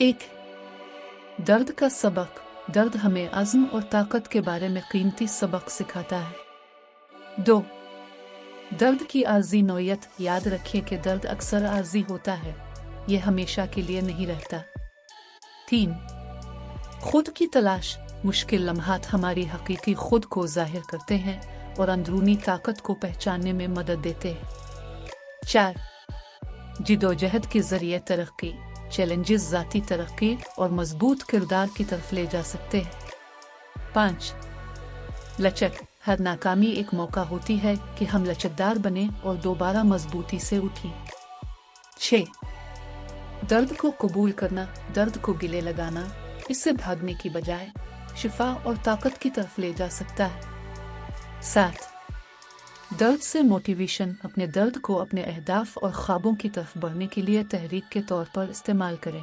एक, दर्द का सबक। दर्द हमें अज़्म और ताकत के बारे में कीमती सबक सिखाता है। 2, दर्द की आर्जी नौयत। याद रखिए कि दर्द अक्सर आर्जी होता है, यह हमेशा के लिए नहीं रहता। 3, खुद की तलाश। मुश्किल लम्हात हमारी हकीकी खुद को जाहिर करते हैं और अंदरूनी ताकत को पहचानने में मदद देते हैं। 4, जिदोजहद के जरिए तरक्की। चैलेंजेस ज़ाती तरक्की और मजबूत किरदार की तरफ ले जा सकते हैं। 5, लचक। हर नाकामी एक मौका होती है कि हम लचकदार बने और दोबारा मजबूती से उठें। 6, दर्द को कबूल करना। दर्द को गिले लगाना इससे भागने की बजाय शिफा और ताकत की तरफ ले जा सकता है। 7, दर्द से मोटिवेशन। अपने दर्द को अपने अहदाफ और ख्वाबों की तरफ बढ़ने के लिए तहरीक के तौर पर इस्तेमाल करें।